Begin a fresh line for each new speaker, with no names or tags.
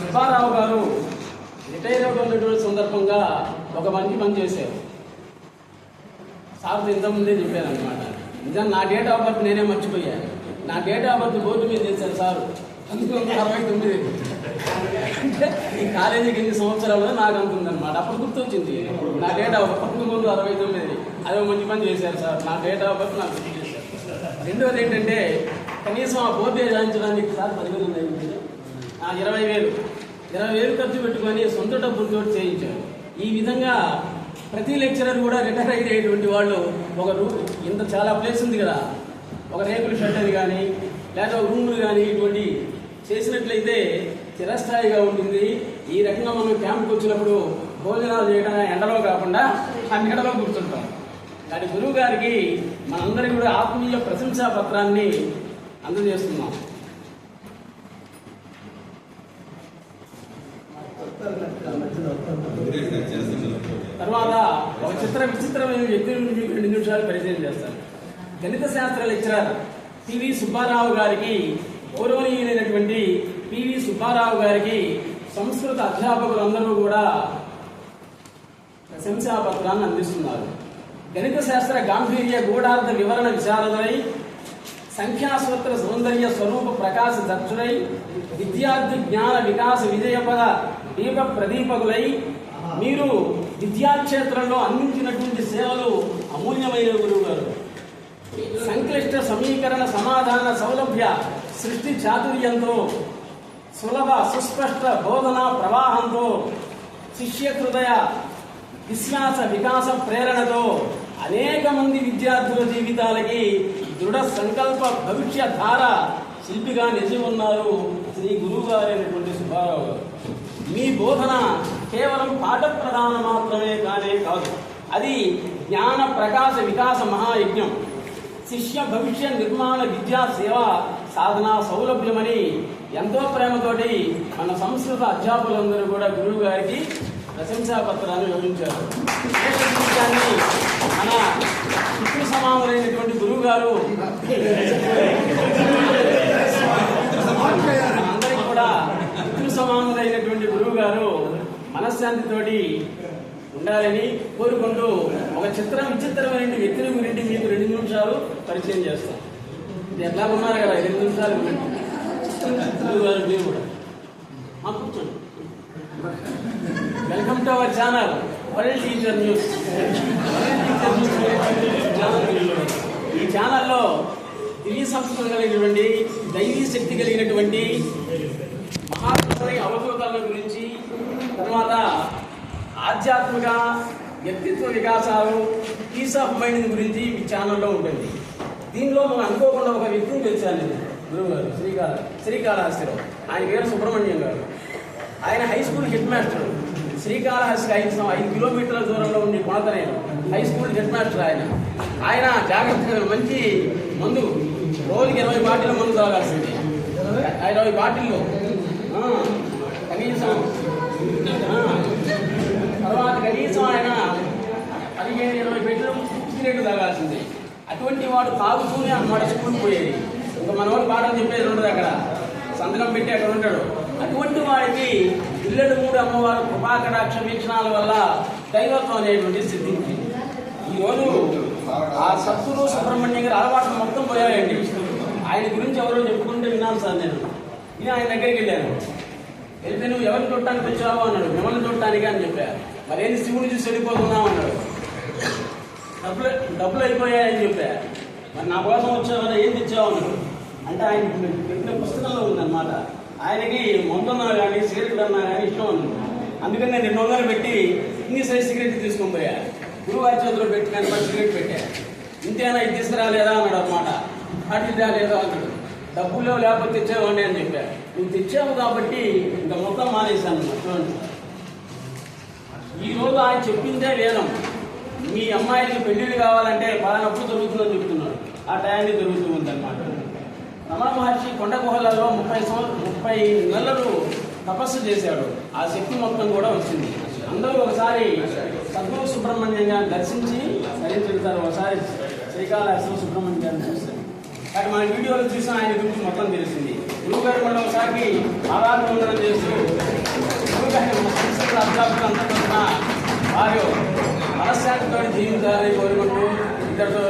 సుబ్బారావు గారు రిటైర్ అవుతున్నటువంటి సందర్భంగా ఒక మంచి పని చేశారు. సార్ ఇంతకుముందే చెప్పాను అనమాట. నిజాన్ని నా డేట్ ఆఫ్ బర్త్ నేనే మర్చిపోయాను. నా డేట్ ఆఫ్ బర్త్ బోర్డు మీద చేశారు సార్ 1969. ఈ కాలేజీకి ఎన్ని సంవత్సరాలు నాకు అంటుందన్నమాట. అప్పుడు గుర్తొచ్చింది నా డేట్ ఆఫ్ 1969. అదే మంచి పని చేశారు సార్. నా డేట్ ఆఫ్ బర్త్ నాకు గుర్తు చేశారు. రెండవది ఏంటంటే కనీసం ఆ బోర్డు చేయించడానికి సార్ 20,000 ఖర్చు పెట్టుకొని సొంత డబ్బులతో చేయించారు. ఈ విధంగా ప్రతి లెక్చరర్ కూడా రిటైర్ అయ్యేటువంటి వాళ్ళు ఒక ఇంత చాలా ప్లేస్ ఉంది కదా, ఒక రేకుల షెడ్ అని కానీ లేదా రూములు కానీ ఇటువంటి చేసినట్లయితే చిరస్థాయిగా ఉంటుంది. ఈ రకంగా మనం క్యాంప్కి వచ్చినప్పుడు భోజనాలు చేయడం ఎండలో కాకుండా ఆ నీడలో కూర్చుంటాం. కానీ గురువు గారికి మనందరికీ కూడా ఆత్మీయ ప్రశంసా పత్రాన్ని అందజేస్తున్నాం. తర్వాత ఒక విచిత్రమైన వ్యక్తి నుంచి 2 నిమిషాలు పరిచయం చేస్తారు. గణిత శాస్త్ర లెక్చరర్ పివి సుబ్బారావు గారికి, గౌరవనీయులైనటువంటి పివి సుబ్బారావు గారికి సంస్కృత అధ్యాపకులందరూ కూడా ప్రశంసాపత్రాన్ని అందిస్తున్నారు. గణిత శాస్త్ర గాంభీర్య గూఢార్థ వివరణ విశారదులై, సంఖ్యాసూత్ర సౌందర్య స్వరూప ప్రకాశ దక్షులై, విద్యార్థి జ్ఞాన వికాస విజయపద దీప ప్రదీపకులై, మీరు విద్యాక్షేత్రంలో అందించినటువంటి సేవలు అమూల్యమైన గురువు గారు. సంక్లిష్ట సమీకరణ సమాధాన సౌలభ్య సృష్టి చాతుర్యంతో, సులభ సుస్పష్ట బోధన ప్రవాహంతో, శిష్య హృదయ విశ్వాస వికాస ప్రేరణతో అనేక మంది విద్యార్థుల జీవితాలకి దృఢ సంకల్ప భవిష్య ధార శిల్పిగా నిలిచి ఉన్నారు శ్రీ గురువు గారైనటువంటి సుబ్బారావు గారు. మీ బోధన కేవలం పాఠ ప్రధాన మాత్రమే కానే కాదు, అది జ్ఞాన ప్రకాశ వికాస మహాయజ్ఞం, శిష్య భవిష్య నిర్మాణ విద్యా సేవ సాధన సౌలభ్యమని ఎంతో ప్రేమతోటి మన సంస్కృత అధ్యాపకులందరూ కూడా గురువు గారికి ప్రశంసా పత్రాన్ని వివరించారు. మన పితృ సమానులైనటువంటి గురువు గారు అందరికీ కూడా పితృ సమానులైనటువంటి గురువు గారు మనశ్శాంతితోటి ఉండాలని కోరుకుంటూ ఒక విచిత్రమైన వ్యక్తిని గురించి మీకు 2 నిమిషాలు పరిచయం చేస్తాం. ఇది ఎట్లా ఉన్నారు కదా 2 నిమిషాలు గురువు గారు మీరు కూడా కూర్చోండి. Welcome to our channel world teacher news. ఈ ఛానల్లో దివ్య సంస్కృతి కలిగినటువంటి దైవీ శక్తి కలిగినటువంటి మహాత్ముని అవధూతాల గురించి, తర్వాత ఆధ్యాత్మిక వ్యక్తిత్వ వికాసాలు, పీస్ ఆఫ్ మైండ్ గురించి ఈ ఛానల్లో ఉంటుంది. దీనిలో మనం అనుకోకుండా ఒక వ్యక్తిని తెలిసాను నేను, గురువు గారు శ్రీకాళహస్తిలో. ఆయన పేరు సుబ్రహ్మణ్యం గారు. ఆయన హై స్కూల్ హెడ్ మాస్టర్. శ్రీకాళహస్తికి 5 కిలోమీటర్ల దూరంలో ఉండి కొనతనేను హై స్కూల్ హెడ్ మాస్టర్. ఆయన జాగ్రత్తగా మంచి మందు రోజుకి 20 బాటిల్ మందు తాగాల్సింది. 20 బాటిల్లో కనీసం తర్వాత కనీసం ఆయన 15-20 పెట్టెలు సిగరెట్ తాగాల్సింది. అటువంటి వాడు తాగుతూనే అన్నమాట స్కూల్కి పోయేది. ఇంకా మన వాళ్ళు పాఠం చెప్పేది ఉండదు, అక్కడ సంతకం పెట్టి అక్కడ ఉంటాడు. అటువంటి వాడికి ఇల్లడు 3 అమ్మవారు కృపాకటాక్ష వీక్షణాల వల్ల దైవత్వం అనేటువంటి సిద్ధించింది. ఈరోజు ఆ సత్తులు సుబ్రహ్మణ్యం గారి అలవాట్లు మొత్తం పోయాయండి. ఆయన గురించి ఎవరో చెప్పుకుంటే విన్నాను సార్. నేను ఆయన దగ్గరికి వెళ్ళాను. వెళ్తే నువ్వు ఎవరిని చూడటానికి వచ్చావు అన్నాడు. మిమ్మల్ని చూడటానికి అని చెప్పారు. మరేంటి శివుని చూసి వెళ్ళిపోతున్నావు అన్నాడు. డబ్బులు అయిపోయాయని చెప్పా. మరి నా కోసం వచ్చావు కదా, ఏం తెచ్చావు అన్నాడు. అంటే ఆయన పెట్టిన పుస్తకంలో ఉందన్నమాట. ఆయనకి మందున్నా కానీ సిగరెట్ అన్నా కానీ ఇష్టం అన్నాడు. అందుకని నేను 200 పెట్టి ఇన్ని సైజ్ సిగరెట్ తీసుకొని పోయా. గురువు గారి చేతిలో పెట్టి కానీ సిగరెట్ పెట్టా. ఇంతేనా, ఇది తీసుకురాలేదా అన్నాడు అనమాట. అటు లేదా అన్నాడు. డబ్బులు లేకపోతే తెచ్చావండి అని చెప్పా. నువ్వు తెచ్చావు కాబట్టి ఇంకా మొత్తం మానేశాను. చూడండి, ఈరోజు ఆయన చెప్పిందే వేదం. మీ అమ్మాయికి పెళ్లిళ్ళు కావాలంటే పలానప్పుడు దొరుకుతుందని చెప్తున్నాడు. ఆ టైంని దొరుకుతూ ఉందన్నమాట. రమణ మహర్షి కొండ గుహలలో 30 నెలలు తపస్సు చేశాడు. ఆ శక్తి మొత్తం కూడా వచ్చింది. అందరూ ఒకసారి సద్గురు సుబ్రహ్మణ్యం గారిని దర్శించి ధరించారు. ఒకసారి శ్రీకాళహస్తిలో సుబ్రహ్మణ్యం గారిని చూస్తారు. కానీ మన వీడియోలో చూసిన ఆయన గురించి మొత్తం తెలిసింది. గురువుగారు మనం ఒకసారి ఆరాధన చేస్తూ గురువుగారి మన సంస్కృత అధ్యాపకులందరూ వారు మనశ్శాంతితో జీవించాలని కోరుకుంటూ ఇద్దరితో